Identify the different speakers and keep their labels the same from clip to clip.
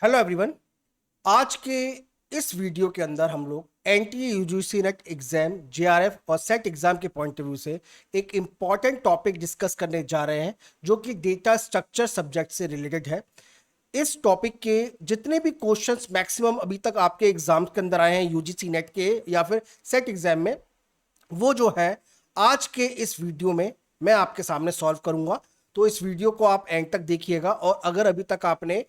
Speaker 1: Hello everyone. आज के इस वीडियो के अंदर हम लोग NTA UGC net exam, JRF और सेट एग्जाम के पॉइंट ऑफ व्यू से एक इम्पॉर्टेंट टॉपिक डिस्कस करने जा रहे हैं जो कि डेटा स्ट्रक्चर सब्जेक्ट से रिलेटेड है। इस टॉपिक के जितने भी क्वेश्चंस मैक्सिमम अभी तक आपके एग्जाम के अंदर आए हैं यूजीसी नेट के या फिर सेट एग्जाम में, वो जो है आज के इस वीडियो में मैं आपके सामने सॉल्व करूंगा। तो इस वीडियो को आप एंड तक देखिएगा और अगर अभी तक आपने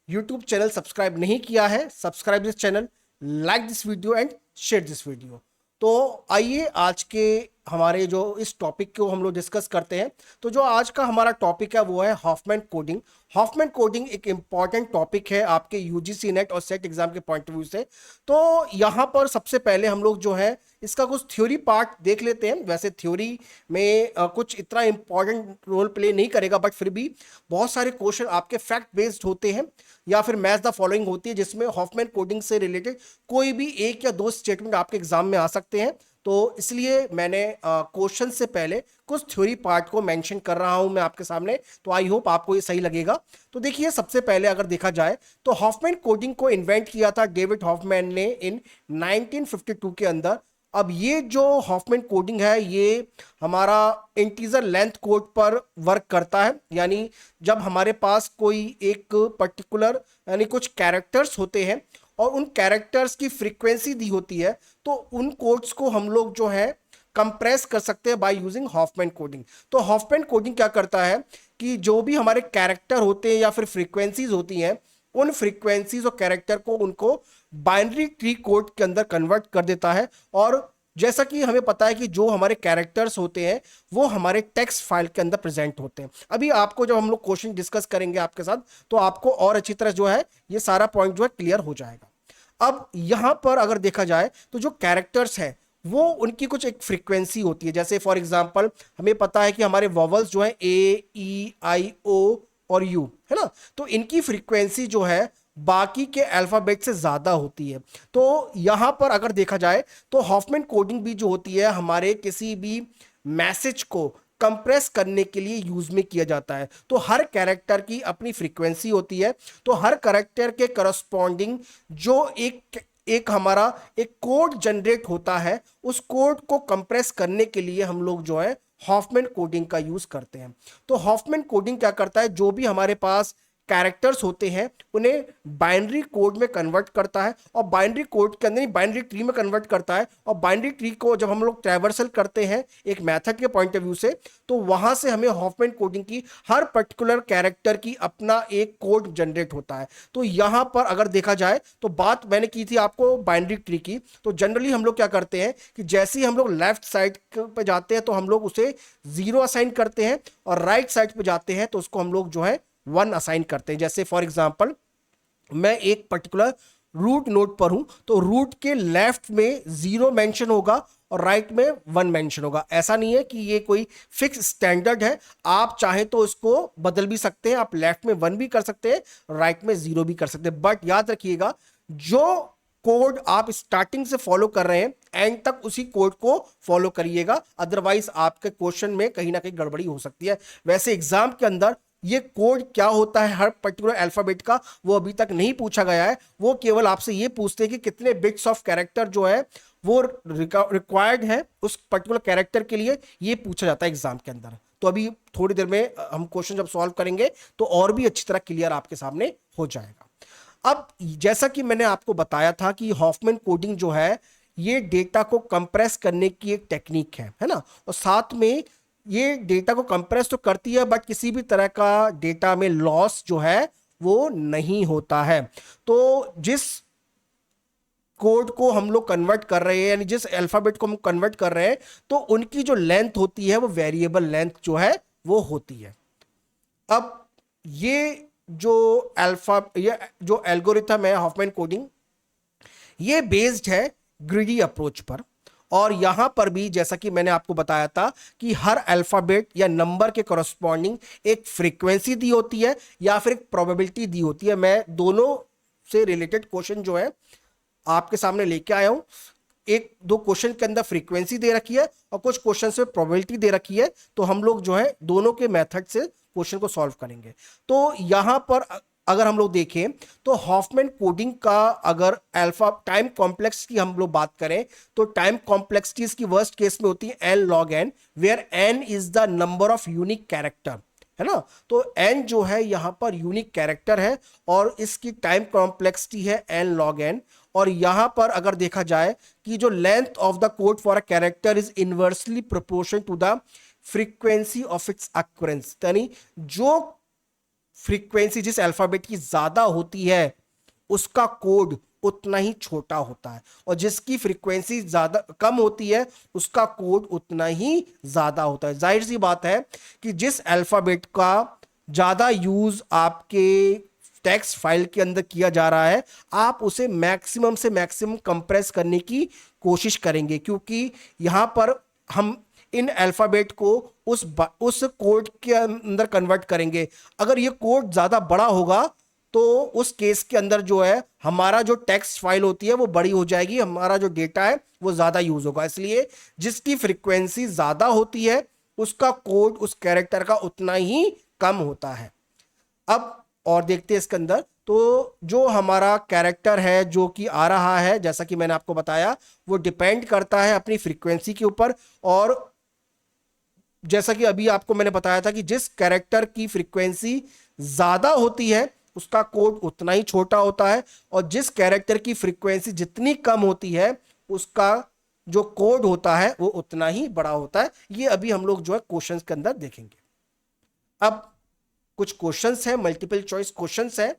Speaker 1: यूट्यूब चैनल सब्सक्राइब नहीं किया है, subscribe this channel, like this video and share this video. तो आइए आज के हमारे जो इस टॉपिक को हम लोग डिस्कस करते हैं। तो जो आज का हमारा टॉपिक है वो है हॉफमैन कोडिंग। हॉफमैन कोडिंग एक इंपॉर्टेंट टॉपिक है आपके यूजीसी नेट और सेट एग्जाम के पॉइंट ऑफ व्यू से। तो यहाँ पर सबसे पहले हम लोग जो है इसका कुछ थ्योरी पार्ट देख लेते हैं। वैसे थ्योरी में कुछ इतना इंपॉर्टेंट रोल प्ले नहीं करेगा, बट फिर भी बहुत सारे क्वेश्चन आपके फैक्ट बेस्ड होते हैं या फिर मैच द फॉलोइंग होती है, जिसमें हॉफमैन कोडिंग से रिलेटेड कोई भी एक या दो स्टेटमेंट आपके एग्जाम में आ सकते हैं। तो इसलिए मैंने क्वेश्चन से पहले कुछ थ्योरी पार्ट को मेंशन कर रहा हूं मैं आपके सामने। तो आई होप आपको ये सही लगेगा। तो देखिए, सबसे पहले अगर देखा जाए तो हॉफमैन कोडिंग को इन्वेंट किया था डेविड हॉफमैन ने इन 1952 के अंदर। अब ये जो हॉफमैन कोडिंग है ये हमारा इंटीजर लेंथ कोड पर वर्क करता है। यानी जब हमारे पास कोई एक पर्टिकुलर यानी कुछ कैरेक्टर्स होते हैं और उन कैरेक्टर्स की फ्रीक्वेंसी दी होती है, तो उन कोड्स को हम लोग जो है कंप्रेस कर सकते हैं बाय यूजिंग हॉफमैन कोडिंग। तो हॉफमैन कोडिंग क्या करता है कि जो भी हमारे कैरेक्टर होते हैं या फिर फ्रीक्वेंसीज होती हैं, उन फ्रीक्वेंसीज और कैरेक्टर को उनको बाइनरी ट्री कोड के अंदर कन्वर्ट कर देता है। और जैसा कि हमें पता है कि जो हमारे कैरेक्टर्स होते हैं वो हमारे टेक्स्ट फाइल के अंदर प्रेजेंट होते हैं। अभी आपको जब हम लोग क्वेश्चन डिस्कस करेंगे आपके साथ, तो आपको और अच्छी तरह जो है ये सारा पॉइंट जो है क्लियर हो जाएगा। अब यहां पर अगर देखा जाए तो जो कैरेक्टर्स है वो उनकी कुछ एक फ्रीक्वेंसी होती है। जैसे फॉर एग्जांपल हमें पता है कि हमारे वॉवल्स जो है ए, ई, आई, ओ और यू है ना, तो इनकी फ्रीक्वेंसी जो है बाकी के अल्फाबेट से ज्यादा होती है। तो यहां पर अगर देखा जाए तो हॉफमैन कोडिंग भी जो होती है हमारे किसी भी मैसेज को कंप्रेस करने के लिए यूज में किया जाता है। तो हर कैरेक्टर की अपनी फ्रीक्वेंसी होती है। तो हर कैरेक्टर के करस्पॉन्डिंग जो एक हमारा एक कोड जनरेट होता है, उस कोड को कंप्रेस करने के लिए हम लोग जो है हॉफमैन कोडिंग का यूज करते हैं। तो हॉफमैन कोडिंग क्या करता है, जो भी हमारे पास कैरेक्टर्स होते हैं उन्हें बाइनरी कोड में कन्वर्ट करता है और बाइनरी कोड के अंदर ही बाइनरी ट्री में कन्वर्ट करता है। और बाइनरी ट्री को जब हम लोग ट्रैवर्सल करते हैं एक मेथड के पॉइंट ऑफ व्यू से, तो वहां से हमें हॉफमैन कोडिंग की हर पर्टिकुलर कैरेक्टर की अपना एक कोड जनरेट होता है। तो यहां पर अगर देखा जाए तो बात मैंने की थी आपको बाइनरी ट्री की। तो जनरली हम लोग क्या करते हैं कि जैसे ही हम लोग लेफ्ट साइड पे जाते हैं तो हम लोग उसे 0 असाइन करते हैं और राइट साइड पे जाते हैं तो उसको हम लोग जो है 1 असाइन करते हैं। जैसे फॉर एग्जांपल मैं एक पर्टिकुलर रूट नोड पर हूं, तो रूट के लेफ्ट में 0 मेंशन होगा और राइट में 1 मेंशन होगा। ऐसा नहीं है कि ये कोई फिक्स स्टैंडर्ड है, आप चाहे तो इसको बदल भी सकते हैं। आप लेफ्ट में 1 भी कर सकते हैं, राइट में 0 भी कर सकते हैं। बट याद रखिएगा, जो कोड आप स्टार्टिंग से फॉलो कर रहे हैं एंड तक उसी कोड को फॉलो करिएगा, अदरवाइज आपके क्वेश्चन में कहीं ना कहीं गड़बड़ी हो सकती है। वैसे एग्जाम के अंदर ये कोड क्या होता है हर पर्टिकुलर अल्फाबेट का, वो अभी तक नहीं पूछा गया है। वो केवल आपसे ये पूछते हैं कि कितने बिट्स ऑफ कैरेक्टर जो है वो रिक्वायर्ड है उस पर्टिकुलर कैरेक्टर के लिए, ये पूछा जाता है एग्जाम के अंदर। तो अभी थोड़ी देर में हम क्वेश्चन जब सॉल्व करेंगे तो और भी अच्छी तरह क्लियर आपके सामने हो जाएगा। अब जैसा कि मैंने आपको बताया था कि हॉफमैन कोडिंग जो है ये डेटा को कंप्रेस करने की एक टेक्निक है ना, और साथ में ये डेटा को कंप्रेस तो करती है बट किसी भी तरह का डेटा में लॉस जो है वो नहीं होता है। तो जिस कोड को हम लोग कन्वर्ट कर रहे हैं यानी जिस अल्फाबेट को हम कन्वर्ट कर रहे हैं, तो उनकी जो लेंथ होती है वो वेरिएबल लेंथ जो है वो होती है। अब ये जो एल्गोरिथम है हॉफमैन कोडिंग, ये बेस्ड है ग्रीडी अप्रोच पर। और यहां पर भी जैसा कि मैंने आपको बताया था कि हर अल्फाबेट या नंबर के कॉरस्पॉन्डिंग एक फ्रीक्वेंसी दी होती है या फिर एक प्रोबेबिलिटी दी होती है। मैं दोनों से रिलेटेड क्वेश्चन जो है आपके सामने लेके आया हूं। एक दो क्वेश्चन के अंदर फ्रीक्वेंसी दे रखी है और कुछ क्वेश्चन में प्रोबेबिलिटी दे रखी है। तो हम लोग जो है दोनों के मेथड से क्वेश्चन को सॉल्व करेंगे। तो यहां पर अगर हम लोग देखें तो हॉफमैन कोडिंग का अगर अल्फा टाइम कॉम्प्लेक्स की हम लोग बात करें तो टाइम कॉम्प्लेक्सिटी इसकी वर्स्ट केस में होती है n log n, where n is the number of unique character, है ना। तो n जो है यहां पर यूनिक कैरेक्टर है और इसकी टाइम कॉम्प्लेक्सिटी है n log n। और यहां पर अगर देखा जाए कि जो length of the code for a character is inversely proportion to the frequency of its occurrence, यानी जो फ्रीक्वेंसी जिस अल्फाबेट की ज्यादा होती है उसका कोड उतना ही छोटा होता है, और जिसकी फ्रीक्वेंसी ज्यादा कम होती है उसका कोड उतना ही ज्यादा होता है। जाहिर सी बात है कि जिस अल्फाबेट का ज्यादा यूज आपके टेक्स्ट फाइल के अंदर किया जा रहा है आप उसे मैक्सिमम से मैक्सिमम कंप्रेस करने की कोशिश करेंगे, क्योंकि यहां पर हम इन अल्फाबेट को उस कोड के अंदर कन्वर्ट करेंगे। अगर ये कोड ज्यादा बड़ा होगा तो उस केस के अंदर जो है हमारा जो टेक्स्ट फाइल होती है वो बड़ी हो जाएगी, हमारा जो डेटा है वो ज्यादा यूज होगा। इसलिए जिसकी फ्रीक्वेंसी ज्यादा होती है उसका कोड उस कैरेक्टर का उतना ही कम होता है। अब और देखते हैं इसके अंदर, तो जो हमारा कैरेक्टर है जो कि आ रहा है, जैसा कि मैंने आपको बताया, वो डिपेंड करता है अपनी फ्रीक्वेंसी के ऊपर। और जैसा कि अभी आपको मैंने बताया था कि जिस कैरेक्टर की फ्रीक्वेंसी ज्यादा होती है उसका कोड उतना ही छोटा होता है, और जिस कैरेक्टर की फ्रीक्वेंसी जितनी कम होती है उसका जो कोड होता है वो उतना ही बड़ा होता है। ये अभी हम लोग जो है क्वेश्चंस के अंदर देखेंगे। अब कुछ क्वेश्चंस हैं, मल्टीपल चॉइस क्वेश्चंस हैं,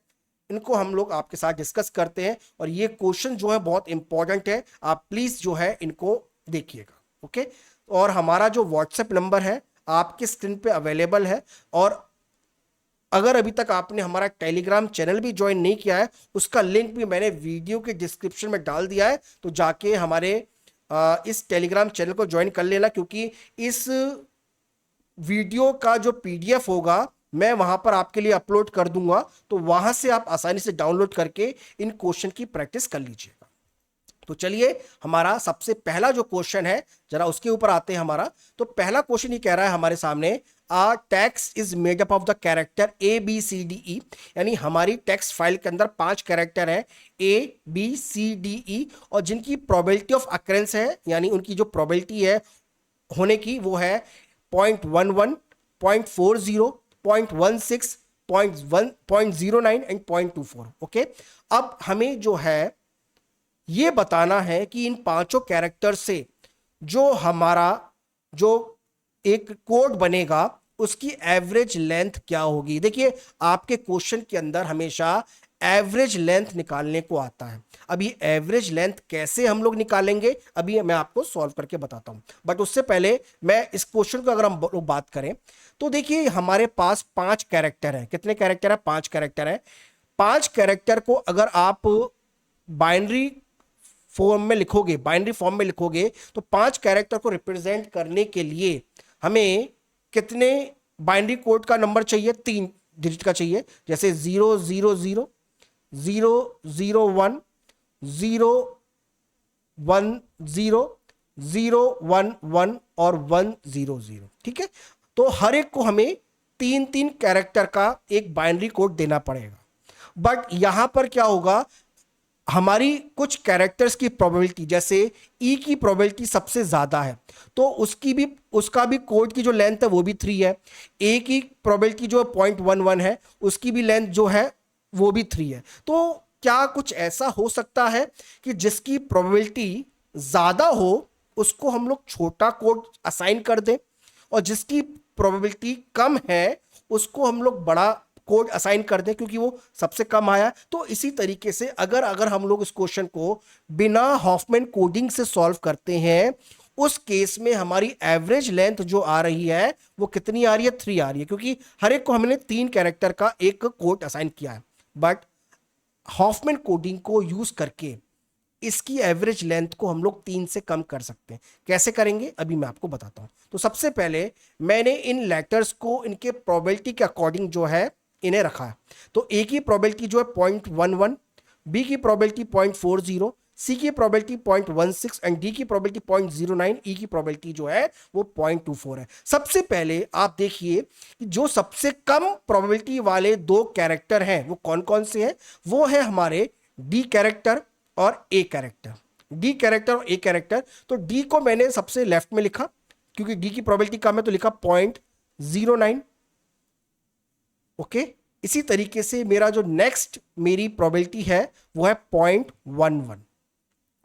Speaker 1: इनको हम लोग आपके साथ डिस्कस करते हैं, और ये क्वेश्चन जो है बहुत इंपॉर्टेंट है, आप प्लीज जो है इनको देखिएगा। ओके, और हमारा जो व्हाट्सएप नंबर है आपके स्क्रीन पे अवेलेबल है, और अगर अभी तक आपने हमारा टेलीग्राम चैनल भी ज्वाइन नहीं किया है उसका लिंक भी मैंने वीडियो के डिस्क्रिप्शन में डाल दिया है, तो जाके हमारे इस टेलीग्राम चैनल को ज्वाइन कर लेना, क्योंकि इस वीडियो का जो पीडीएफ होगा मैं वहां पर आपके लिए अपलोड कर दूंगा, तो वहां से आप आसानी से डाउनलोड करके इन क्वेश्चन की प्रैक्टिस कर लीजिएगा। तो चलिए हमारा सबसे पहला जो क्वेश्चन है जरा उसके ऊपर आते हैं हमारा। तो पहला क्वेश्चन ये कह रहा है हमारे सामने, a text is made up of the character A B C D E, यानी हमारी टेक्स्ट फाइल के अंदर 5 कैरेक्टर है ए बी सी डी ई, और जिनकी प्रोबेबिलिटी ऑफ अकरेंस है यानी उनकी जो प्रोबेबिलिटी है होने की वो है 0.11, 0.40, 0.16, 0.09 एंड 0.24। ओके, अब हमें जो है ये बताना है कि इन पांचों कैरेक्टर से जो हमारा जो एक कोड बनेगा उसकी एवरेज लेंथ क्या होगी। देखिए आपके क्वेश्चन के अंदर हमेशा एवरेज लेंथ निकालने को आता है। अब ये एवरेज लेंथ कैसे हम लोग निकालेंगे अभी मैं आपको सॉल्व करके बताता हूं, बट उससे पहले मैं इस क्वेश्चन को अगर हम लोग बात करें तो देखिए हमारे पास 5 कैरेक्टर है। कितने कैरेक्टर है? 5 कैरेक्टर है। 5 कैरेक्टर को अगर आप बाइनरी फॉर्म में लिखोगे तो 5 कैरेक्टर को रिप्रेजेंट करने के लिए हमें कितने बाइनरी कोड का नंबर चाहिए? 3 डिजिट का चाहिए, जैसे 000, 001, 010, 011 और 100। ठीक है, तो हर एक को हमें 3-3 कैरेक्टर का एक बाइनरी कोड देना पड़ेगा। बट यहां पर क्या होगा, हमारी कुछ कैरेक्टर्स की प्रोबेबिलिटी, जैसे ई की प्रोबेबिलिटी सबसे ज्यादा है तो उसका भी कोड की जो लेंथ है वो भी 3 है। ए की प्रोबेबिलिटी जो 0.11 है उसकी भी लेंथ जो है वो भी 3 है। तो क्या कुछ ऐसा हो सकता है कि जिसकी प्रोबेबिलिटी ज्यादा हो उसको हम लोग छोटा कोड असाइन कर दें, और जिसकी प्रोबेबिलिटी कम है उसको हम लोग बड़ा कोड असाइन कर दें क्योंकि वो सबसे कम आया। तो इसी तरीके से अगर हम लोग इस क्वेश्चन को बिना हॉफमैन कोडिंग से सॉल्व करते हैं उस केस में हमारी एवरेज लेंथ जो आ रही है वो कितनी आ रही है? 3 आ रही है, क्योंकि हर एक को हमने 3 कैरेक्टर का एक कोड असाइन किया है। बट हॉफमैन कोडिंग को यूज करके इसकी एवरेज लेंथ को हम लोग 3 से कम कर सकते हैं। कैसे करेंगे अभी मैं आपको बताता हूं। तो सबसे पहले मैंने इन लेटर्स को इनके प्रोबेबिलिटी के अकॉर्डिंग जो है इन्हें रखा है। तो ए की प्रोबेबिलिटी जो है 0.11, बी की प्रोबेबिलिटी 0.40, सी की प्रोबेबिलिटी 0.16 एंड डी की प्रोबेबिलिटी 0.09, ई की प्रोबेबिलिटी जो है वो 0.24 है। सबसे पहले आप देखिए कि जो सबसे कम प्रोबेबिलिटी वाले दो कैरेक्टर हैं वो कौन कौन से हैं। वो है हमारे डी कैरेक्टर और ए कैरेक्टर। डी कैरेक्टर और ए कैरेक्टर, तो डी को मैंने सबसे लेफ्ट में लिखा क्योंकि डी की प्रोबेबिलिटी कम है, तो लिखा 0.09। ओके, इसी तरीके से मेरा जो नेक्स्ट मेरी प्रोबेबिलिटी है वो है 0.11।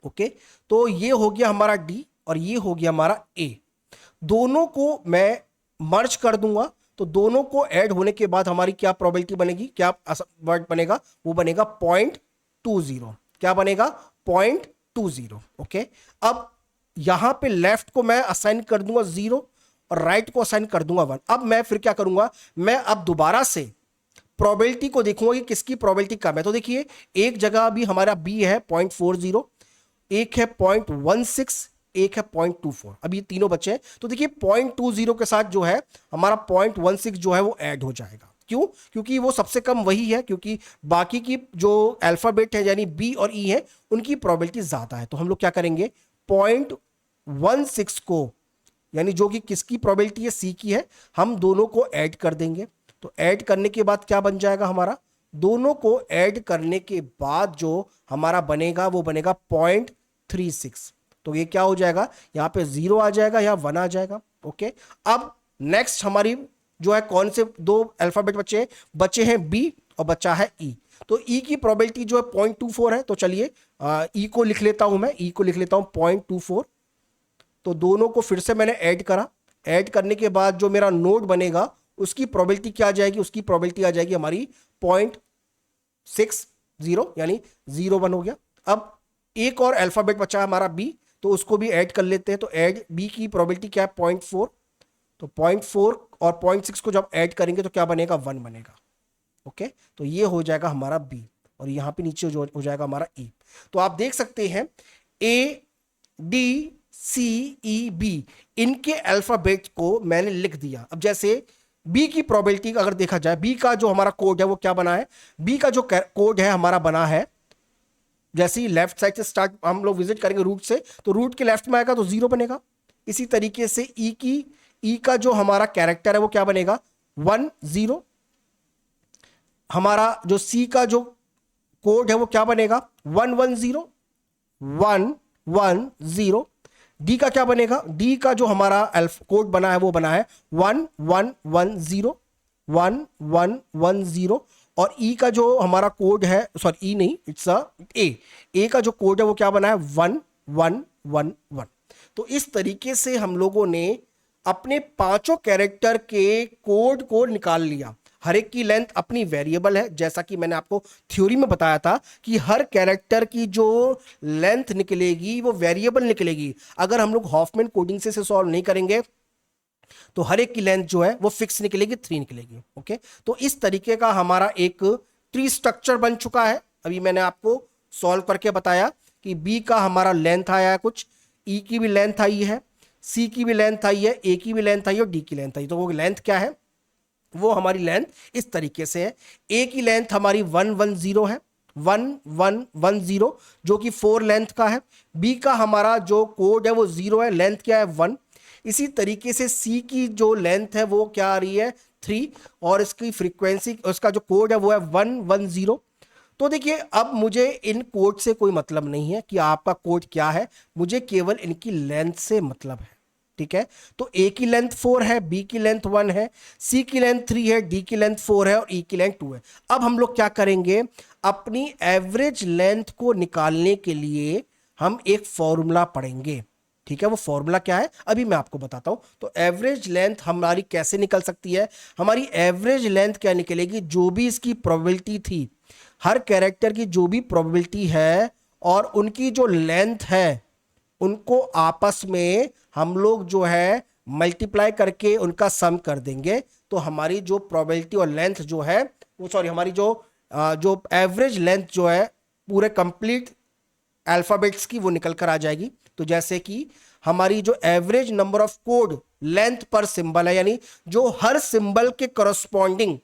Speaker 1: ओके, तो ये हो गया हमारा डी और ये हो गया हमारा ए। दोनों को मैं मर्ज कर दूंगा, तो दोनों को ऐड होने के बाद हमारी क्या प्रोबेबिलिटी बनेगी, क्या वर्ड बनेगा, वो बनेगा 0.20। क्या बनेगा, 0.20। ओके, अब यहां पे लेफ्ट को मैं असाइन कर दूंगा 0 और राइट को असाइन कर दूंगा 1। अब मैं फिर क्या करूंगा, मैं अब दोबारा से प्रोबेबिलिटी को देखूंगा कि किसकी प्रोबेबिलिटी कम है। तो देखिए एक जगह भी हमारा बी है 0.40, एक है 0.16, एक है 0.24। अब ये तीनों बचे हैं, तो देखिए 0.20 के साथ जो है हमारा 0.16 जो है वो ऐड हो जाएगा। क्यों, क्योंकि वो सबसे कम वही है, क्योंकि बाकी की जो अल्फाबेट है यानी बी और ई है उनकी प्रोबेबिलिटी ज्यादा है। तो हम लोग क्या करेंगे, 0.16 को, यानी जो कि किसकी प्रोबेबिलिटी है, सी की है, हम दोनों को ऐड कर देंगे। तो ऐड करने के बाद क्या बन जाएगा हमारा, दोनों को ऐड करने के बाद जो हमारा बनेगा वो बनेगा 0.36। तो ये क्या हो जाएगा, यहां पे 0 आ जाएगा, यहां 1 आ जाएगा। ओके, अब नेक्स्ट हमारी जो है कौन से दो अल्फाबेट बचे हैं बी और बचा है ई। तो ई की प्रोबेबिलिटी जो है 0.24 है, तो चलिए ई को लिख लेता हूं, मैं ई को लिख लेता हूं 0.24। तो दोनों को फिर से मैंने ऐड करा, ऐड करने के बाद जो मेरा नोड बनेगा उसकी प्रोबेबिलिटी क्या आ जाएगी, उसकी प्रोबेबिलिटी आ जाएगी हमारी 0.60, यानी 0.1 हो गया। अब एक और अल्फाबेट बचा है हमारा बी, तो उसको भी ऐड कर लेते हैं। तो ऐड बी की प्रोबेबिलिटी क्या है 0.4, तो 0.4 और 0.6 को जब ऐड करेंगे तो क्या बनेगा, 1 बनेगा। ओके, तो ये हो जाएगा हमारा बी और यहां पे नीचे हो जाएगा हमारा ई। तो आप देख सकते हैं A D C E B, इनके अल्फाबेट को मैंने लिख दिया। अब जैसे बी की प्रोबेबिलिटी अगर देखा जाए, बी का जो हमारा कोड है वो क्या बना है, बी का जो कोड है हमारा बना है, जैसे ही लेफ्ट साइड से स्टार्ट हम लोग विजिट करेंगे रूट से, तो रूट के लेफ्ट में आएगा तो 0 बनेगा। इसी तरीके से ई का जो हमारा कैरेक्टर है वो क्या बनेगा, 1 0। हमारा जो सी का जो कोड है वो क्या बनेगा, 1 1 0 1 1 0। डी का क्या बनेगा, डी का जो हमारा कोड बना है वो बना है 1 1 1 0 1 1 1 0। और ई का जो हमारा कोड है, सॉरी ई नहीं, इट्स ए का जो कोड है वो क्या बना है 1 1 1 1। तो इस तरीके से हम लोगों ने अपने पांचों कैरेक्टर के कोड को निकाल लिया। हर एक की लेंथ अपनी वेरिएबल है, जैसा कि मैंने आपको थ्योरी में बताया था कि हर कैरेक्टर की जो लेंथ निकलेगी वो वेरिएबल निकलेगी। अगर हम लोग हॉफमैन कोडिंग से सॉल्व नहीं करेंगे तो हर एक की लेंथ जो है वो फिक्स निकलेगी, 3 निकलेगी। ओके, तो इस तरीके का हमारा एक ट्री स्ट्रक्चर बन चुका है। अभी मैंने आपको सॉल्व करके बताया कि बी का हमारा लेंथ आया है कुछ, ई की भी लेंथ आई है, सी की भी लेंथ आई है, ए की भी लेंथ आई है और डी की लेंथ आई। तो वो लेंथ क्या है, वो हमारी लेंथ इस तरीके से है। ए की लेंथ हमारी 1 1 0 है, 1 1 1 0, जो कि 4 लेंथ का है। बी का हमारा जो कोड है वो 0 है, लेंथ क्या है 1। इसी तरीके से सी की जो लेंथ है वो क्या आ रही है 3, और इसकी फ्रीक्वेंसी, उसका जो कोड है वो है 1 1 0। तो देखिए अब मुझे इन कोड से कोई मतलब नहीं है कि आपका कोड क्या है, मुझे केवल इनकी लेंथ से मतलब है। ठीक है, तो ए की लेंथ 4 है, बी की लेंथ 1 है, सी की लेंथ 3 है, डी की लेंथ 4 है और ई की लेंथ 2 है। अब हम लोग क्या करेंगे, अपनी एवरेज लेंथ को निकालने के लिए हम एक फॉर्मूला पढ़ेंगे। ठीक है, वो फॉर्मूला क्या है अभी मैं आपको बताता हूं। तो एवरेज लेंथ हमारी कैसे निकल सकती है, हमारी एवरेज लेंथ क्या निकलेगी, जो भी इसकी प्रोबेबिलिटी थी, हर कैरेक्टर की जो भी प्रोबेबिलिटी है और उनकी जो लेंथ है, उनको आपस में हम लोग जो है मल्टीप्लाई करके उनका सम कर देंगे। तो हमारी जो प्रोबेबिलिटी और लेंथ जो है वो, सॉरी, हमारी जो एवरेज लेंथ जो है पूरे कंप्लीट अल्फाबेट्स की, वो निकल कर आ जाएगी। तो जैसे कि हमारी जो average number of code length per symbol है, यानी जो हर सिंबल के करस्पॉन्डिंग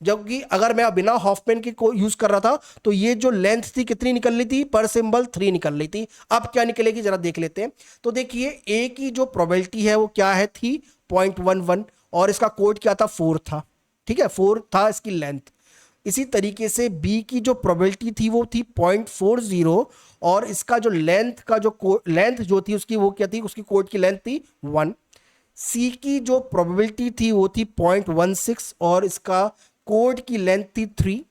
Speaker 1: जबकि अगर मैं बिना हॉफमैन के को यूज कर रहा था तो ये जो लेंथ थी कितनी निकल रही थी पर सिंबल 3 निकल रही थी। अब क्या निकलेगी जरा देख लेते हैं। तो देखिए ए की जो प्रोबेबिलिटी है वो क्या है थी 0.11 और इसका कोड क्या था 4 था, ठीक है 4 था इसकी लेंथ। इसी तरीके से बी की जो प्रोबेबिलिटी थी वो थी 0.40 और इसका जो लेंथ का जो लेंथ जो थी उसकी वो क्या थी, उसकी कोड की लेंथ थी 1। सी की जो प्रोबेबिलिटी थी वो थी 0.16 और इसका कोड की लेंथ थी 3।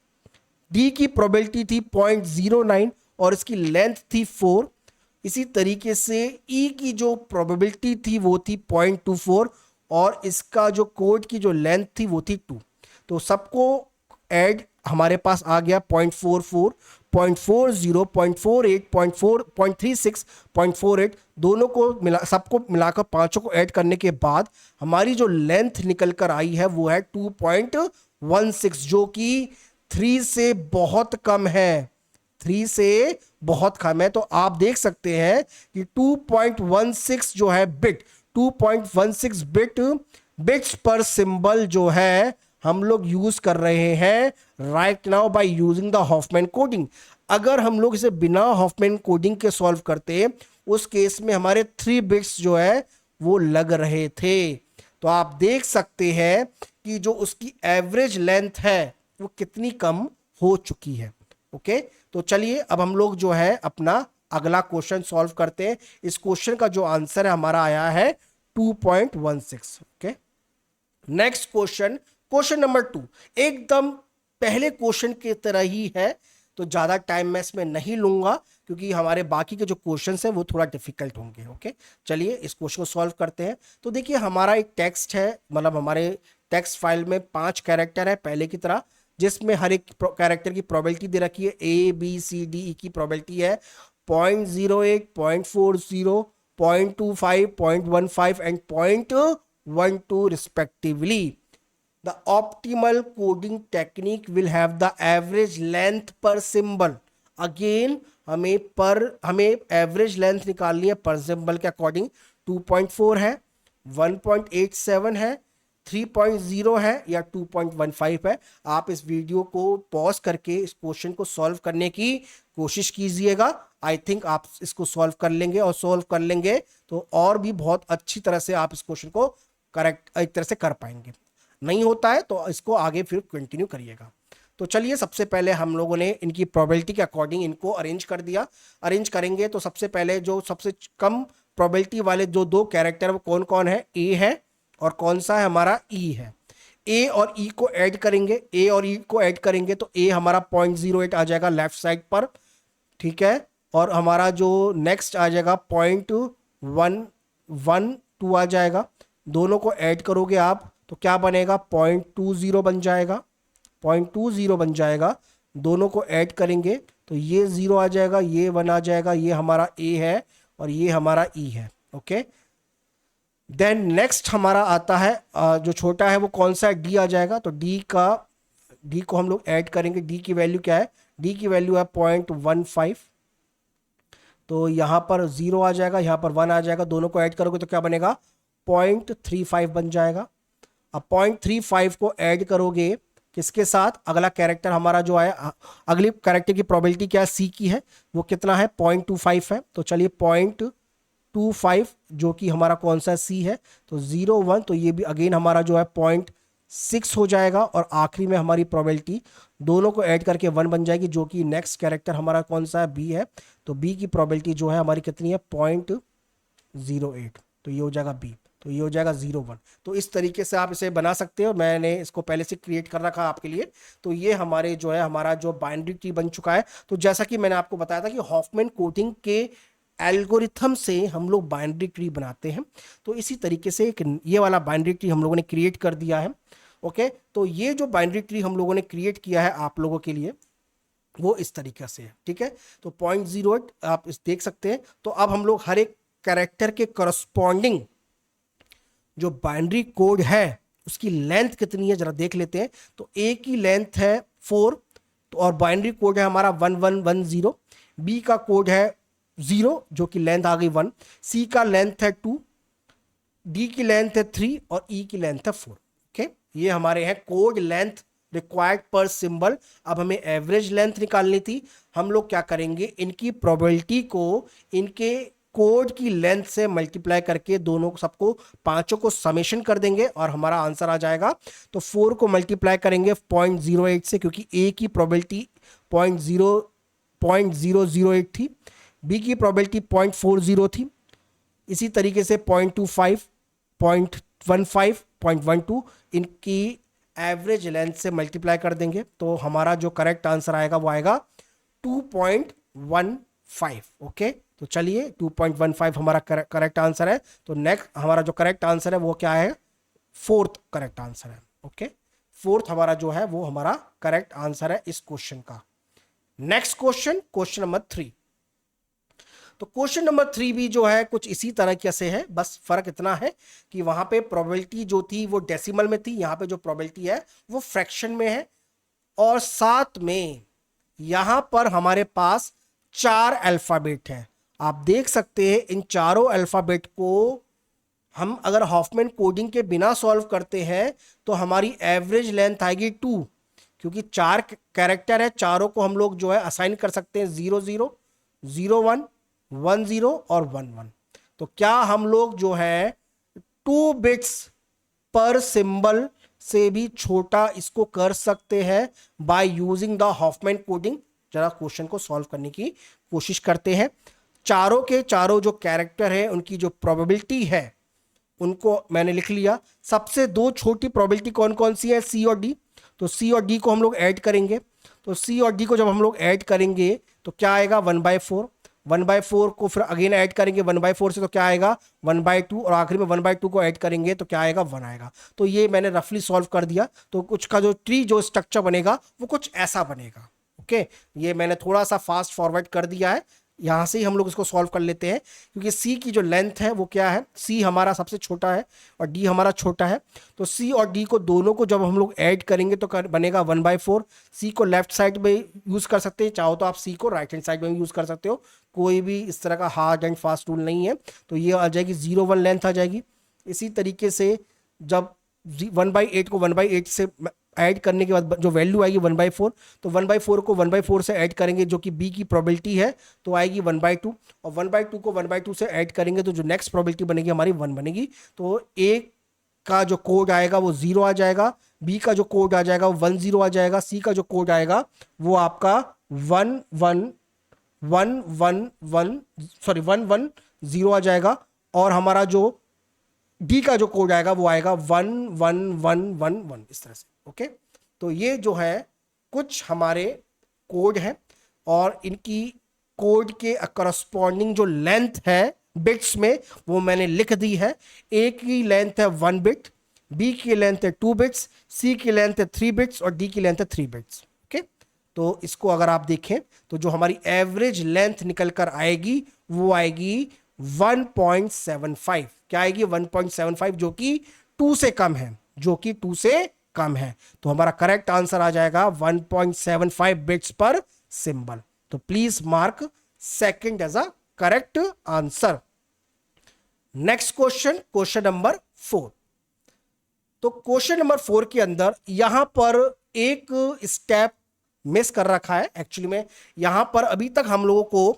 Speaker 1: डी की प्रोबेबिलिटी थी 0.09 और इसकी लेंथ थी 4। इसी तरीके से ई की जो प्रोबेबिलिटी थी वो थी 0.24 और इसका जो कोड की जो लेंथ थी वो थी 2। तो सबको ऐड हमारे पास आ गया 0.44, 0.40, 0.48, 0.36, 0.48 दोनों को मिला, सबको मिलाकर पांचों को ऐड करने के बाद हमारी जो लेंथ निकल कर आई है वो है 2.16 जो कि 3 से बहुत कम है, 3 से बहुत कम है। तो आप देख सकते हैं कि 2.16 जो है बिट 2.16 बिट्स पर सिंबल जो है हम लोग यूज कर रहे हैं right now by using the Huffman coding. अगर हम लोग इसे बिना हॉफमैन कोडिंग के सॉल्व करते उस केस में हमारे 3 बिट्स जो है वो लग रहे थे। तो आप देख सकते हैं कि जो उसकी एवरेज लेंथ है वो कितनी कम हो चुकी है। ओके, तो चलिए अब हम लोग जो है अपना अगला क्वेश्चन सॉल्व करते हैं। इस क्वेश्चन का जो आंसर है हमारा आया है 2.16। Okay, next question, question number 2 एकदम पहले क्वेश्चन की तरह ही है, तो ज्यादा टाइम मैं इसमें नहीं लूंगा क्योंकि हमारे बाकी के जो क्वेश्चंस हैं वो थोड़ा डिफिकल्ट होंगे। ओके, चलिए इस क्वेश्चन को सॉल्व करते हैं। तो देखिए हमारा एक टेक्स्ट है, मतलब हमारे टेक्स्ट फाइल में 5 कैरेक्टर है पहले की तरह, जिसमें हर एक कैरेक्टर की प्रोबेबिलिटी दे रखी है। ए बी सी डी ई की प्रोबेबिलिटी है 0.08, 0.40, 0.25, 0.15 and 0.12 respectively. The optimal coding technique will have the average length per symbol. Again हमें एवरेज लेंथ निकालनी है पर सिंबल के अकॉर्डिंग। 2.4 है, 1.87 है, 3.0 है या 2.15 है। आप इस वीडियो को पॉज करके इस क्वेश्चन को सॉल्व करने की कोशिश कीजिएगा। आई थिंक आप इसको सॉल्व कर लेंगे और सॉल्व कर लेंगे तो और भी बहुत अच्छी तरह से आप इस क्वेश्चन को करेक्ट एक तरह से कर पाएंगे। नहीं होता है तो इसको आगे फिर कंटिन्यू करिएगा। तो चलिए सबसे पहले हम लोगों ने इनकी प्रोबेबिलिटी के अकॉर्डिंग इनको अरेंज कर दिया। अरेंज करेंगे तो सबसे पहले जो सबसे कम प्रोबेबिलिटी वाले जो 2 कैरेक्टर वो कौन कौन है, ए है और कौन सा है हमारा ई है। ए और ई को ऐड करेंगे, ए और ई को ऐड करेंगे तो ए हमारा 0.08 आ जाएगा लेफ्ट साइड पर, ठीक है। और हमारा जो नेक्स्ट आ जाएगा 0.112 आ जाएगा। दोनों को ऐड करोगे आप तो क्या बनेगा 0.20 बन जाएगा, 0.20 बन जाएगा। दोनों को ऐड करेंगे तो ये 0 आ जाएगा, ये 1 आ जाएगा, ये हमारा ए है और ये हमारा ई है। ओके, देन नेक्स्ट हमारा आता है जो छोटा है वो कौन सा है, डी आ जाएगा। तो डी को हम लोग ऐड करेंगे। डी की वैल्यू क्या है, डी की वैल्यू है 0.15। तो यहाँ पर 0 आ जाएगा, यहाँ पर 1 आ जाएगा। दोनों को ऐड करोगे तो क्या बनेगा 0.35 बन जाएगा। अब 0.35 को ऐड करोगे किसके साथ, अगला कैरेक्टर हमारा जो है, अगली कैरेक्टर की प्रोबेबिलिटी क्या है, सी की है, वो कितना है 0.25 है। तो चलिए 0.25 जो कि हमारा कौन सा सी है, तो 0 1, तो ये भी अगेन हमारा जो है 0.6 हो जाएगा। और आखिरी में हमारी प्रोबेबिलिटी दोनों को ऐड करके 1 बन जाएगी जो कि नेक्स्ट कैरेक्टर हमारा कौन सा है, बी है। तो बी की प्रोबेबिलिटी जो है हमारी कितनी है 0.08, तो ये हो जाएगा बी, तो ये हो जाएगा 0 1। तो इस तरीके से आप इसे बना सकते हो। मैंने इसको पहले से क्रिएट कर रखा आपके लिए। तो ये हमारे जो है हमारा जो बाइनरी ट्री बन चुका है। तो जैसा कि मैंने आपको बताया था कि हॉफमैन कोडिंग के एल्गोरिथम से हम लोग बाइनरी ट्री बनाते हैं। तो इसी तरीके से एक ये वाला बाइनरी ट्री हम लोगों ने क्रिएट कर दिया है। ओके, तो ये जो बाइनरी ट्री हम लोगों ने क्रिएट किया है आप लोगों के लिए वो इस तरीके से है, ठीक है। तो 0.08 आप इस देख सकते हैं। तो अब हम लोग हर एक कैरेक्टर के करस्पॉन्डिंग जो बाइनरी कोड है उसकी लेंथ कितनी है जरा देख लेते हैं। तो ए की लेंथ है 4 तो और बाइनरी कोड है हमारा 1110। बी का कोड है 0 जो कि लेंथ आ गई 1। सी का लेंथ है 2, डी की लेंथ है 3 और ई की लेंथ है 4। ओके, ये हमारे हैं कोड लेंथ रिक्वायर्ड पर सिंबल। अब हमें एवरेज लेंथ निकालनी थी। हम लोग क्या करेंगे, इनकी प्रोबेबिलिटी को इनके कोड की लेंथ से मल्टीप्लाई करके दोनों सबको पांचों को समेशन कर देंगे और हमारा आंसर आ जाएगा। तो 4 को मल्टीप्लाई करेंगे 0.08 से, क्योंकि ए की प्रोबेबिलिटी 0.008 थी, बी की प्रोबेबिलिटी 0.40 थी, इसी तरीके से 0.25, 0.15, 0.12 इनकी एवरेज लेंथ से मल्टीप्लाई कर देंगे। तो हमारा जो करेक्ट आंसर आएगा वो आएगा 2.15। ओके, तो चलिए 2.15 हमारा करेक्ट आंसर है। तो नेक्स्ट हमारा जो करेक्ट आंसर है वो क्या है, फोर्थ करेक्ट आंसर है। ओके, फोर्थ हमारा जो है वो हमारा करेक्ट आंसर है इस क्वेश्चन का। Next question, question number 3। तो क्वेश्चन नंबर 3 भी जो है कुछ इसी तरह से है, बस फर्क इतना है कि वहां पे प्रोबेबिलिटी जो थी वो डेसिमल में थी, यहां पे जो प्रोबेबिलिटी है वो फ्रैक्शन में है, और साथ में यहां पर हमारे पास 4 अल्फाबेट है। आप देख सकते हैं इन चारों अल्फाबेट को हम अगर हॉफमैन कोडिंग के बिना सॉल्व करते हैं तो हमारी एवरेज लेंथ आएगी 2, क्योंकि 4 कैरेक्टर है, चारों को हम लोग जो है असाइन कर सकते हैं 0 0 0 1 1 0 और 1 1। तो क्या हम लोग जो है 2 बिट्स पर सिंबल से भी छोटा इसको कर सकते हैं by using the Huffman coding? जरा क्वेश्चन को सॉल्व करने की कोशिश करते हैं। चारों के चारों जो कैरेक्टर है उनकी जो प्रोबेबिलिटी है उनको मैंने लिख लिया। सबसे दो छोटी प्रोबेबिलिटी कौन कौन सी है, सी और डी। तो सी और डी को हम लोग ऐड करेंगे। तो सी और डी को जब हम लोग ऐड करेंगे तो क्या आएगा 1/4। 1/4 को फिर अगेन ऐड करेंगे 1/4 से, तो क्या आएगा 1/2, और आखिरी में 1/2 को ऐड करेंगे तो क्या आएगा 1 आएगा। तो ये मैंने रफली सॉल्व कर दिया। तो कुछ का जो ट्री जो स्ट्रक्चर बनेगा वो कुछ ऐसा बनेगा। ओके, ये मैंने थोड़ा सा फास्ट फॉरवर्ड कर दिया है, यहां से ही हम लोग इसको सॉल्व कर लेते हैं, क्योंकि सी की जो लेंथ है वो क्या है, सी हमारा सबसे छोटा है और डी हमारा छोटा है। तो सी और डी को दोनों को जब हम लोग ऐड करेंगे तो बनेगा 1/4। सी को लेफ्ट साइड में यूज कर सकते हैं, चाहो तो आप सी को राइट हैंड साइड में यूज कर सकते हो, कोई भी इस तरह का हार्ड एंड फास्ट रूल नहीं है। तो ये आ जाएगी 0 1 लेंथ आ जाएगी। इसी तरीके से जब 1/8 को 1/8 से ऐड करने के बाद जो वैल्यू आएगी 1/4, तो 1/4 को 1/4 से ऐड करेंगे जो कि बी की प्रोबेबिलिटी है तो आएगी 1/2, और 1/2 को 1/2 से ऐड करेंगे तो जो नेक्स्ट प्रोबेबिलिटी बनेगी हमारी 1 बनेगी। तो ए का जो कोड आएगा वो 0 आ जाएगा, बी का जो कोड आ जाएगा वो 1 0 आ जाएगा, सी का जो कोड आएगा वो आपका 1 1 1 1 1 सॉरी 1 1 0 आ जाएगा, और हमारा जो डी का जो कोड आएगा वो आएगा 1 1 1 1 1 इस तरह से। ओके, तो ये जो है कुछ हमारे कोड है, और इनकी कोड के करस्पॉन्डिंग जो लेंथ है बिट्स में वो मैंने लिख दी है। ए की लेंथ है 1 बिट, बी की लेंथ है 2 बिट्स, सी की लेंथ है 3 बिट्स और डी की लेंथ है 3 बिट्स। ओके, तो इसको अगर आप देखें तो जो हमारी एवरेज लेंथ निकल कर आएगी वो आएगी 1.75। क्या आएगी 1.75, जो कि 2 से कम है, जो कि 2 से कम है। तो हमारा करेक्ट आंसर आ जाएगा 1.75 बिट्स पर सिंबल। तो please mark second as a correct answer. Next question, question number 4। तो क्वेश्चन नंबर 4 के अंदर यहां पर एक स्टेप मिस कर रखा है। एक्चुअली में यहां पर अभी तक हम लोगों को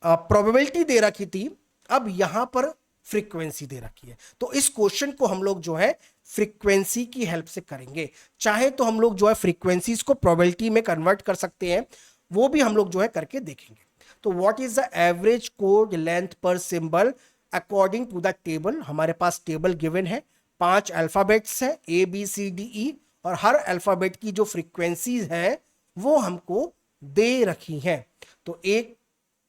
Speaker 1: प्रोबेबिलिटी दे रखी थी, अब यहां पर फ्रीक्वेंसी दे रखी है। तो इस क्वेश्चन को हम लोग जो है फ्रीक्वेंसी की हेल्प से करेंगे। चाहे तो हम लोग जो है फ्रीक्वेंसीज को प्रोबेबिलिटी में कन्वर्ट कर सकते हैं, वो भी हम लोग जो है करके देखेंगे। तो what is the average code length per symbol according to the table? हमारे पास टेबल गिवन है, 5 अल्फाबेट्स है ABCDE, और हर अल्फाबेट की जो फ्रीक्वेंसीज है वो हमको दे रखी है। तो एक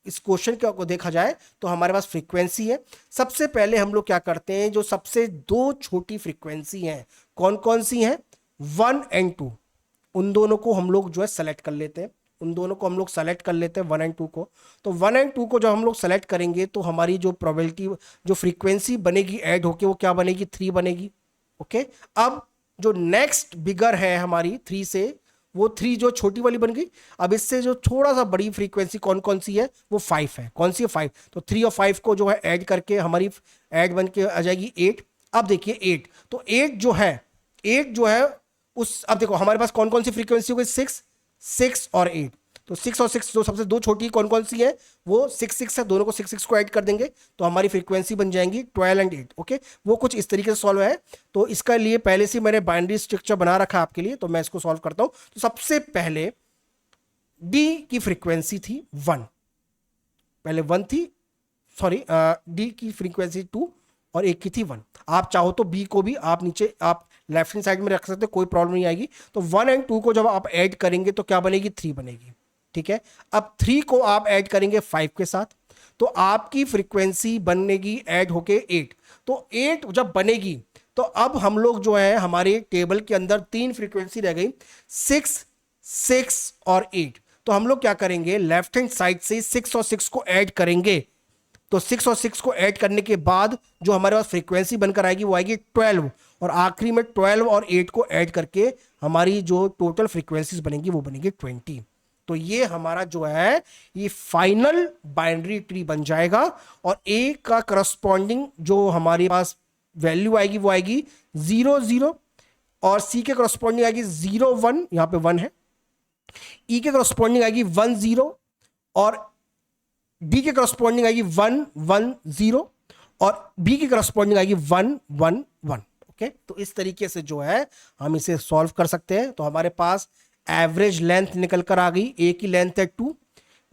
Speaker 1: इस क्वेश्चन को देखा जाए तो हमारे पास फ्रीक्वेंसी है। सबसे पहले हम लोग क्या करते हैं, जो सबसे दो छोटी फ्रीक्वेंसी हैं कौन कौन सी हैं, 1 और 2, उन दोनों को हम लोग जो है सेलेक्ट कर लेते हैं। उन दोनों को हम लोग सेलेक्ट कर लेते हैं 1 और 2 को। तो 1 और 2 को जब हम लोग सेलेक्ट करेंगे तो हमारी जो प्रोबेबिलिटी जो फ्रीक्वेंसी बनेगी ऐड होके वो क्या बनेगी, 3 बनेगी। ओके, अब जो नेक्स्ट बिगर है हमारी 3 से, वो 3 जो छोटी वाली बन गई। अब इससे जो थोड़ा सा बड़ी फ्रीक्वेंसी कौन कौन सी है, वो 5 है। कौन सी है, 5। तो 3 और 5 को जो है ऐड करके हमारी ऐड बन के आ जाएगी 8। अब देखिए 8, तो 8 जो है उस, अब देखो हमारे पास कौन कौन सी फ्रीक्वेंसी हो गई, 6, 6 और 8। तो 6 और 6 जो सबसे दो छोटी कौन कौन सी है, वो 6 6 है, दोनों को 6 6 को ऐड कर देंगे तो हमारी फ्रीक्वेंसी बन जाएंगी 12 एंड 8। ओके, वो कुछ इस तरीके से सॉल्व है। तो इसका लिए पहले से मैंने बाइनरी स्ट्रक्चर बना रखा है आपके लिए, तो मैं इसको सॉल्व करता हूं। तो सबसे पहले डी की फ्रीक्वेंसी थी 1, पहले 1 थी, सॉरी डी की फ्रीक्वेंसी 2 और एक की थी 1। आप चाहो तो बी को भी आप नीचे आप लेफ्ट हैंड साइड में रख सकते हो, कोई प्रॉब्लम नहीं आएगी। तो 1 एंड 2 को जब आप ऐड करेंगे तो क्या बनेगी, 3 बनेगी। ठीक है, अब 3 को आप ऐड करेंगे 5 के साथ तो आपकी फ्रीक्वेंसी बनेगी ऐड होके 8। तो 8 जब बनेगी तो अब हम लोग जो है हमारे टेबल के अंदर 3 फ्रीक्वेंसी रह गई, 6, 6 और 8। तो हम लोग क्या करेंगे, लेफ्ट हैंड साइड से 6 और 6 को ऐड करेंगे। तो 6 और 6 को ऐड करने के बाद जो हमारे पास फ्रीक्वेंसी बनकर आएगी वो आएगी 12, और आखिरी में 12 और 8 को ऐड करके हमारी जो टोटल फ्रीक्वेंसीज बनेगी वो बनेगी 20। तो ये हमारा जो है ये फाइनल बाइनरी ट्री बन जाएगा, और ए का करस्पॉन्डिंग जो हमारे पास वैल्यू आएगी वो आएगी 0 0, और सी के करस्पॉन्डिंग आएगी 0 1, यहां पे 1 है। ई के करस्पॉन्डिंग आएगी 1 0, और डी के करस्पॉन्डिंग आएगी 1 1 0, और बी की करस्पॉन्डिंग आएगी 1 1 1। ओके, तो इस तरीके से जो है हम इसे सॉल्व कर सकते हैं। तो हमारे पास एवरेज लेंथ निकल कर आ गई, ए की लेंथ है 2,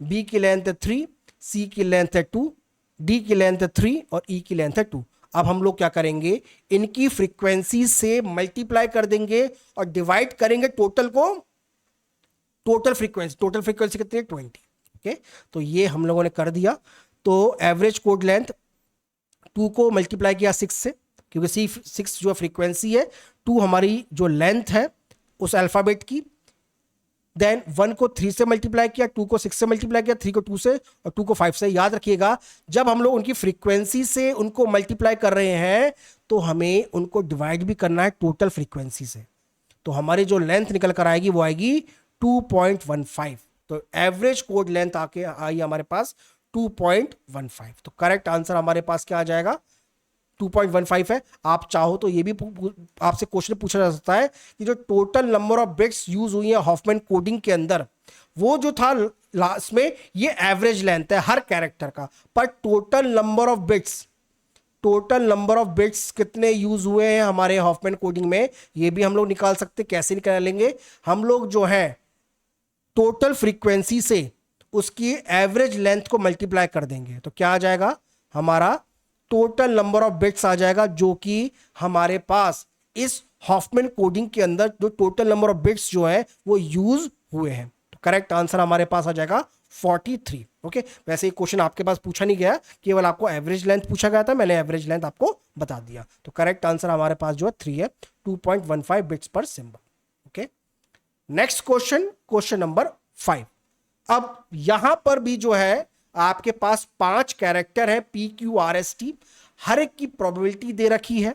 Speaker 1: बी की लेंथ है 3, सी की लेंथ है 2, डी की लेंथ है 3 और ई की लेंथ है 2। अब हम लोग क्या करेंगे, इनकी फ्रीक्वेंसी से मल्टीप्लाई कर देंगे और डिवाइड करेंगे टोटल को, टोटल फ्रीक्वेंसी कितनी है, 20। ओके, तो ये हम लोगों ने कर दिया। तो एवरेज कोड लेंथ 2 को मल्टीप्लाई किया 6 से, क्योंकि सी 6 जो फ्रीक्वेंसी है, 2 हमारी जो लेंथ है उस अल्फाबेट की, देन 1 को 3 से मल्टीप्लाई किया, 2 को 6 से मल्टीप्लाई किया, 3 को 2 से और 2 को 5 से। याद रखिएगा जब हम लोग उनकी फ्रीक्वेंसी से उनको मल्टीप्लाई कर रहे हैं तो हमें उनको डिवाइड भी करना है टोटल फ्रीक्वेंसी से। तो हमारी जो लेंथ निकल कर आएगी वो आएगी 2.15। तो एवरेज कोड लेंथ आके आई हमारे पास 2.15। तो करेक्ट आंसर हमारे पास क्या आ जाएगा, 2.15 है। आप चाहो तो ये भी आपसे क्वेश्चन पूछा जा सकता है कि जो total number of bits use हुई है हॉफमैन कोडिंग के अंदर, वो जो था लास्ट में ये एवरेज लेंथ है हर कैरेक्टर का, पर टोटल नंबर ऑफ बिट्स कितने यूज हुए हैं हमारे हॉफमैन कोडिंग में, ये भी हम लोग निकाल सकते। कैसे निकालेंगे, हम लोग जो है टोटल फ्रीक्वेंसी से उसकी एवरेज लेंथ को मल्टीप्लाई कर देंगे तो क्या आ जाएगा, हमारा टोटल नंबर ऑफ बिट्स आ जाएगा, जो कि हमारे पास इस हॉफमैन कोडिंग के अंदर जो टोटल नंबर ऑफ बिट्स जो है वो यूज हुए हैं। तो करेक्ट आंसर हमारे पास आ जाएगा 43। ओके, वैसे ये क्वेश्चन आपके पास पूछा नहीं गया, केवल आपको एवरेज लेंथ पूछा गया था, मैंने एवरेज लेंथ आपको बता दिया। तो करेक्ट आंसर हमारे पास जो है 3 है, 2.15 bits per symbol. Okay, next question number 5। अब यहां पर भी जो है आपके पास 5 कैरेक्टर है PQRST, हर एक की प्रोबेबिलिटी दे रखी है,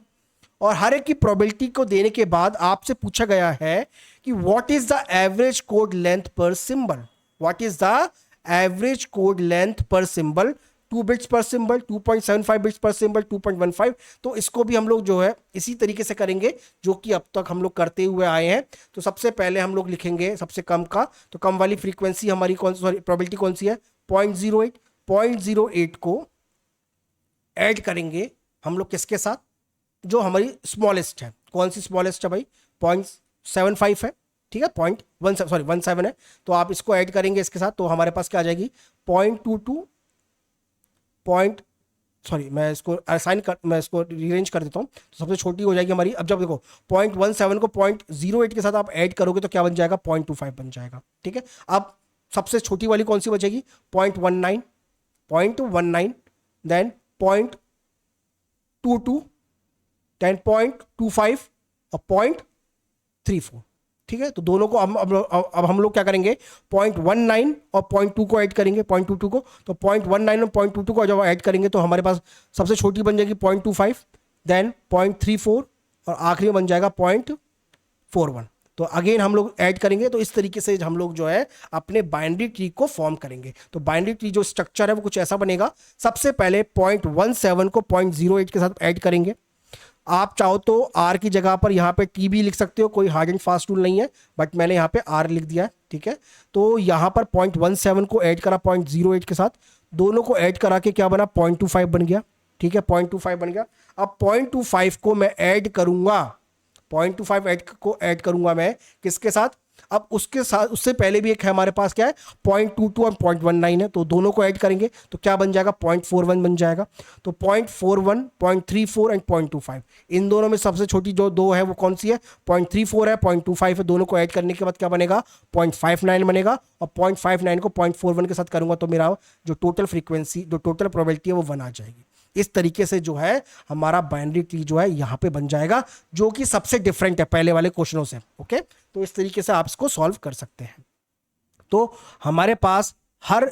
Speaker 1: और हर एक की प्रोबेबिलिटी को देने के बाद आपसे पूछा गया है कि what is the average code length per symbol, what is the average code length per symbol, 2 bits per symbol, 2.75 bits per symbol, 2.15। तो इसको भी हम लोग जो है इसी तरीके से करेंगे जो कि अब तक हम लोग करते हुए आए हैं। तो सबसे पहले हम लोग लिखेंगे सबसे कम का, तो कम वाली फ्रीक्वेंसी हमारी कौन सी, प्रोबेबिलिटी कौन सी है, 0.08। 0.08 को ऐड करेंगे हम लोग किसके साथ, जो हमारी स्मॉलेस्ट है, कौन सी स्मॉलेस्ट है भाई, 0.75 है, ठीक है, 0.17 है। तो आप इसको ऐड करेंगे इसके साथ तो हमारे पास क्या आ जाएगी 0.22 मैं इसको मैं इसको रीअरेंज कर देता हूं, तो सबसे छोटी हो जाएगी हमारी। अब जब देखो 0.17 को 0.08 के साथ आप ऐड करोगे तो क्या बन जाएगा, 0.25 बन जाएगा। ठीक है, अब सबसे छोटी वाली कौन सी बचेगी, 0.19, देन 0.22, देन 0.25 और 0.34। ठीक है, तो दोनों को अब हम लोग क्या करेंगे, 0.19 और 0.2 को ऐड करेंगे, 0.22 को, तो 0.19 और 0.22 को जब ऐड करेंगे तो हमारे पास सबसे छोटी बन जाएगी 0.25, देन 0.34 और आखिरी में बन जाएगा 0.41। तो अगेन हम लोग ऐड करेंगे, तो इस तरीके से हम लोग जो है अपने बाइनरी ट्री को फॉर्म करेंगे। तो बाइनरी ट्री जो स्ट्रक्चर है वो कुछ ऐसा बनेगा, सबसे पहले 0.17 को 0.08 के साथ ऐड करेंगे, आप चाहो तो आर की जगह पर यहाँ पे टी भी लिख सकते हो, कोई हार्ड एंड फास्ट रूल नहीं है, बट मैंने यहाँ पे आर लिख दिया है, ठीक है। तो यहाँ पर 0.17 को ऐड करा 0.08 के साथ, दोनों को ऐड करा के क्या बना, 0.25 बन गया, ठीक है, 0.25 बन गया। अब 0.25 को मैं ऐड करूंगा, 0.25 को ऐड करूंगा मैं किसके साथ, अब उसके साथ उससे पहले भी एक है हमारे पास, क्या है, 0.22 और 0.19 है, तो दोनों को ऐड करेंगे तो क्या बन जाएगा, 0.41 बन जाएगा। तो 0.41, 0.34 एंड 0.25, इन दोनों में सबसे छोटी जो दो है वो कौन सी है, 0.34 है, 0.25 है, दोनों को ऐड करने के बाद क्या बनेगा, 0.59 बनेगा, और 0.59 को 0.41 के साथ करूंगा तो मेरा जो टोटल फ्रीक्वेंसी, जो टोटल प्रोबेबिलिटी है वो 1 आ जाएगी। इस तरीके से जो है हमारा बाइनरी ट्री जो है यहां पे बन जाएगा, जो कि सबसे डिफरेंट है पहले वाले क्वेश्चनों से। ओके, तो इस तरीके से आप इसको सॉल्व कर सकते हैं। तो हमारे पास हर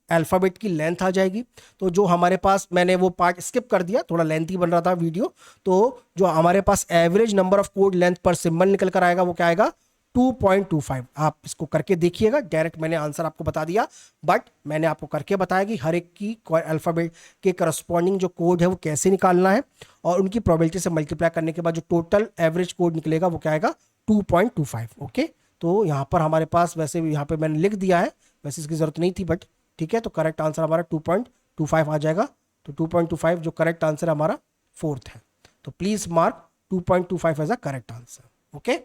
Speaker 1: अल्फाबेट की लेंथ आ जाएगी। तो जो हमारे पास, मैंने वो पार्ट स्किप कर दिया, थोड़ा लेंथी बन रहा था वीडियो, तो जो हमारे पास average number of code length per symbol निकल कर आएगा वो क्या आएगा, 2.25। आप इसको करके देखिएगा, डायरेक्ट मैंने आंसर आपको बता दिया, बट मैंने आपको करके बताया कि हर एक की अल्फाबेट के करस्पॉन्डिंग जो कोड है वो कैसे निकालना है, और उनकी प्रोबेबिलिटी से मल्टीप्लाई करने के बाद जो टोटल एवरेज कोड निकलेगा वो क्या आएगा, 2.25। ओके, तो यहाँ पर हमारे पास, वैसे भी यहाँ पे मैंने लिख दिया है, वैसे इसकी जरूरत नहीं थी, बट ठीक है। तो करेक्ट आंसर हमारा 2.25 आ जाएगा। तो 2.25 जो करेक्ट आंसर हमारा फोर्थ है, तो please mark 2.25 as a correct answer. Okay,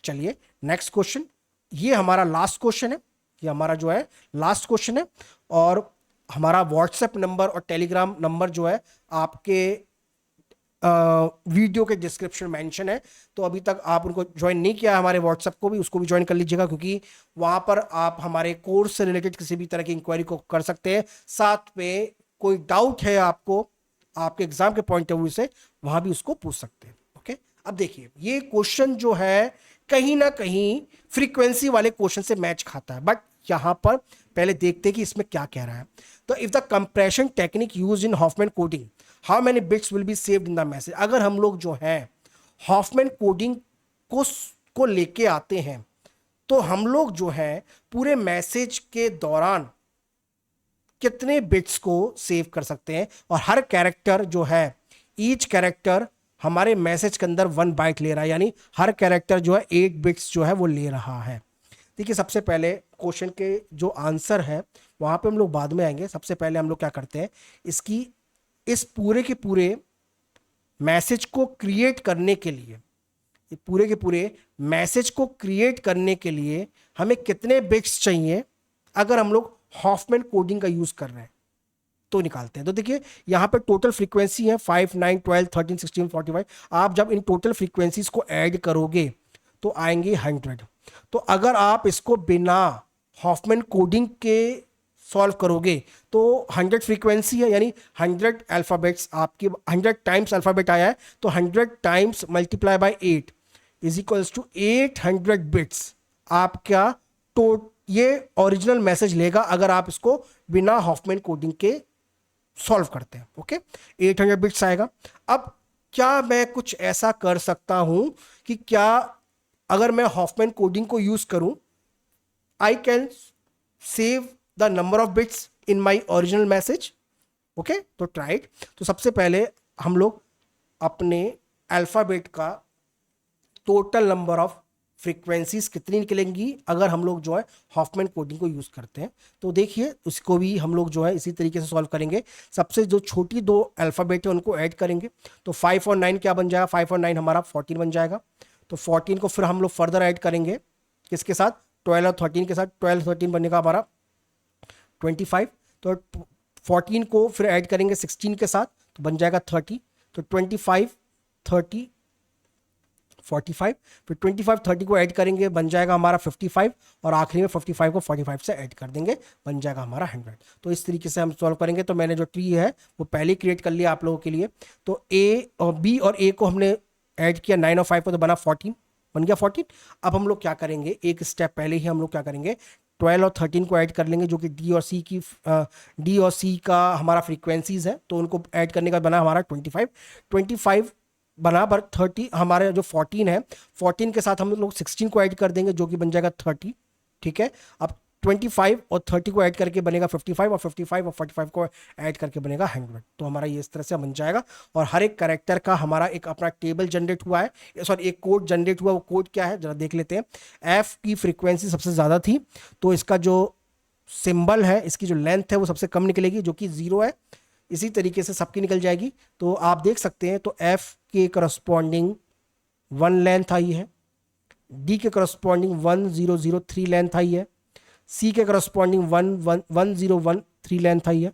Speaker 1: चलिए नेक्स्ट क्वेश्चन, ये हमारा लास्ट क्वेश्चन है, ये हमारा जो है लास्ट क्वेश्चन है, और हमारा व्हाट्सएप नंबर और टेलीग्राम नंबर जो है आपके वीडियो के डिस्क्रिप्शन मेंशन है। तो अभी तक आप उनको ज्वाइन नहीं किया हमारे व्हाट्सएप को भी, उसको भी ज्वाइन कर लीजिएगा, क्योंकि वहां पर आप हमारे कोर्स से रिलेटेड किसी भी तरह की इंक्वायरी को कर सकते हैं। साथ में कोई डाउट है आपको आपके एग्जाम के पॉइंट ऑफ व्यू से, वहां भी उसको पूछ सकते हैं। ओके, अब देखिए ये क्वेश्चन जो है कहीं ना कहीं फ्रीक्वेंसी वाले क्वेश्चन से मैच खाता है, बट यहां पर पहले देखते हैं कि इसमें क्या कह रहा है। तो if the compression technique used in Huffman coding, how many bits will be saved in the message. अगर हम लोग जो है हॉफमैन कोडिंग को लेके आते हैं, तो हम लोग जो है पूरे मैसेज के दौरान कितने बिट्स को सेव कर सकते हैं, और हर कैरेक्टर जो है, ईच कैरेक्टर हमारे मैसेज के अंदर 1 बाइट ले रहा है, यानी हर कैरेक्टर जो है 8 बिट्स जो है वो ले रहा है। देखिए सबसे पहले क्वेश्चन के जो आंसर है वहां पे हम लोग बाद में आएंगे। सबसे पहले हम लोग क्या करते हैं, इसकी इस पूरे के पूरे मैसेज को क्रिएट करने के लिए, पूरे के पूरे मैसेज को क्रिएट करने के लिए हमें कितने बिट्स चाहिए, अगर हम लोग हॉफमैन कोडिंग का यूज कर रहे हैं तो निकालते हैं। तो देखिए यहां पे टोटल फ्रीक्वेंसी है 5, 9, 12, 13, 16, 45। आप जब इन टोटल फ्रीक्वेंसीज को ऐड करोगे तो आएंगे 100। तो अगर आप इसको बिना हॉफमैन कोडिंग के सॉल्व करोगे तो 100 फ्रीक्वेंसी है, यानी 100 अल्फाबेट्स, आपके 100 टाइम्स अल्फाबेट आया है, तो 100 times multiply by 8 is equals to 800 bits आपका ये ओरिजिनल मैसेज लेगा, अगर आप इसको बिना हॉफमैन कोडिंग के सॉल्व करते हैं। ओके, 800 बिट्स आएगा। अब क्या मैं कुछ ऐसा कर सकता हूं कि क्या अगर मैं हॉफमैन कोडिंग को यूज करूं, I can save the number of bits in my original message. Okay, तो ट्राई इट। तो सबसे पहले हम लोग अपने अल्फाबेट का टोटल नंबर ऑफ फ्रीक्वेंसीज कितनी निकलेंगी अगर हम लोग जो है हॉफमैन कोडिंग को यूज करते हैं, तो देखिए उसको भी हम लोग जो है इसी तरीके से सॉल्व करेंगे। सबसे जो छोटी दो अल्फाबेट है उनको ऐड करेंगे, तो 5 और 9 क्या बन जाएगा, 5 और 9 हमारा 14 बन जाएगा। तो 14 को फिर हम लोग फर्दर ऐड करेंगे किसके साथ, 12 और 13 के साथ, 12 13 बनेगा हमारा 25। तो 14 को फिर ऐड करेंगे 16 के साथ, तो बन जाएगा 30। तो 25 30 45, फिर 25 30 को ऐड करेंगे बन जाएगा हमारा 55, और आखिरी में 55 को 45 से ऐड कर देंगे बन जाएगा हमारा 100। तो इस तरीके से हम सॉल्व करेंगे। तो मैंने जो ट्री है वो पहले क्रिएट कर लिया आप लोगों के लिए। तो ए और बी और ए को हमने ऐड किया 9 और 5 को, तो बना 14, बन गया 14। अब हम लोग क्या करेंगे, एक स्टेप पहले ही हम लोग क्या करेंगे, 12 और 13 को ऐड कर लेंगे, जो कि डी और सी का हमारा फ्रीक्वेंसीज है, तो उनको ऐड करने का बना हमारा 25 बना पर 30। हमारे जो 14 है, 14 के साथ हम लोग 16 को ऐड कर देंगे, जो कि बन जाएगा 30। ठीक है, अब 25 और 30 को ऐड करके बनेगा 55 और 55 और 45 को ऐड करके बनेगा 100। तो हमारा ये इस तरह से बन जाएगा और हर एक कैरेक्टर का हमारा एक अपना टेबल जनरेट हुआ है, सॉरी एक कोड जनरेट हुआ। वो कोड क्या है जरा देख लेते हैं। एफ की फ्रीक्वेंसी सबसे ज़्यादा थी तो इसका जो सिंबल है, इसकी जो लेंथ है वो सबसे कम निकलेगी जो कि 0 है। इसी तरीके से सबकी निकल जाएगी। तो आप देख सकते हैं तो एफ के करस्पॉन्डिंग 1 लेंथ आई है, डी के करस्पॉन्डिंग 1003 लेंथ आई है, सी के करस्पॉन्डिंग 1013 लेंथ आई है।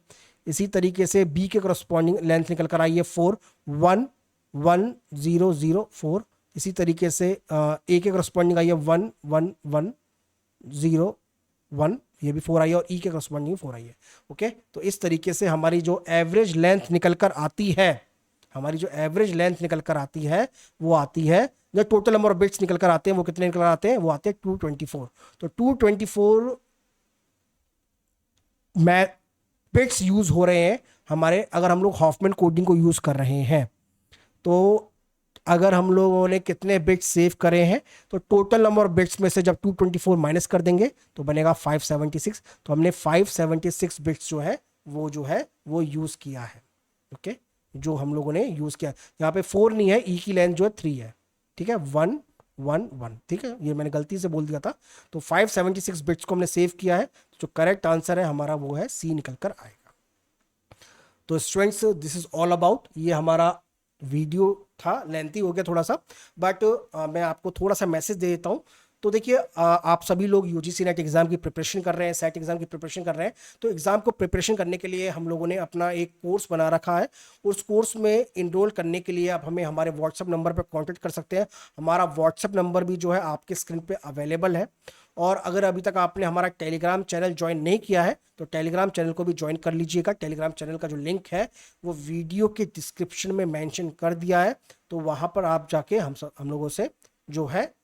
Speaker 1: इसी तरीके से बी के करस्पॉन्डिंग लेंथ निकल कर आई है 4111004। इसी तरीके से ए के करस्पॉन्डिंग आई है 11101, ये भी 4 आई है और ई के करस्पॉन्डिंग 4 आई है। ओके, तो इस तरीके से हमारी जो एवरेज लेंथ निकल कर आती है, हमारी जो एवरेज लेंथ निकल कर आती है वो आती है, जो टोटल नंबर ऑफ बिट्स निकल कर आते हैं वो कितने निकल कर आते हैं, वो आते हैं 224। तो 224 बिट्स यूज हो रहे हैं हमारे, अगर हम लोग हॉफमैन कोडिंग को यूज कर रहे हैं। तो अगर हम लोगों ने कितने बिट्स सेव करे हैं, तो टोटल नंबर ऑफ बिट्स में से जब 224 माइनस कर देंगे तो बनेगा 576। तो हमने 576 बिट्स जो है वो यूज किया है। ओके, जो हम लोगों ने यूज किया, यहाँ पे 4 नहीं है, ई की लेंथ जो है 3 है, ठीक है, 111, ठीक है, ये मैंने गलती से बोल दिया था। तो 576 बिट्स को हमने सेव किया है। जो करेक्ट आंसर है हमारा वो है सी निकल कर आएगा। तो students this is all about, ये हमारा वीडियो था, लेंथी हो गया थोड़ा सा, बट मैं आपको थोड़ा सा मैसेज दे देता हूँ। तो देखिए आप सभी लोग यूजीसी नेट एग्जाम की प्रिपरेशन कर रहे हैं, सेट एग्जाम की प्रिपरेशन कर रहे हैं। तो एग्जाम को प्रिपरेशन करने के लिए हम लोगों ने अपना एक कोर्स बना रखा है। उस कोर्स में इनरोल करने के लिए आप हमें हमारे व्हाट्सएप नंबर पर कांटेक्ट कर सकते हैं। हमारा व्हाट्सएप नंबर भी जो है आपके स्क्रीन पे अवेलेबल है। और अगर अभी तक आपने हमारा टेलीग्राम चैनल ज्वाइन नहीं किया है तो टेलीग्राम चैनल को भी ज्वाइन कर लीजिएगा। टेलीग्राम चैनल का जो लिंक है वो वीडियो के डिस्क्रिप्शन में मेंशन कर दिया है। तो वहां पर आप जाके हम लोगों से जो है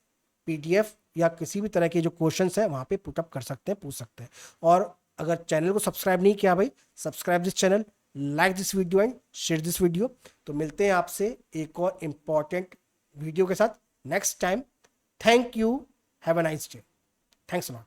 Speaker 1: पीडीएफ या किसी भी तरह के जो क्वेश्चंस है वहां पे पुटअप कर सकते हैं, पूछ सकते हैं। और अगर चैनल को सब्सक्राइब नहीं किया भाई, subscribe this channel, like this video and share this video. तो मिलते हैं आपसे एक और इंपॉर्टेंट वीडियो के साथ next time. Thank you, have a nice day, thanks a lot.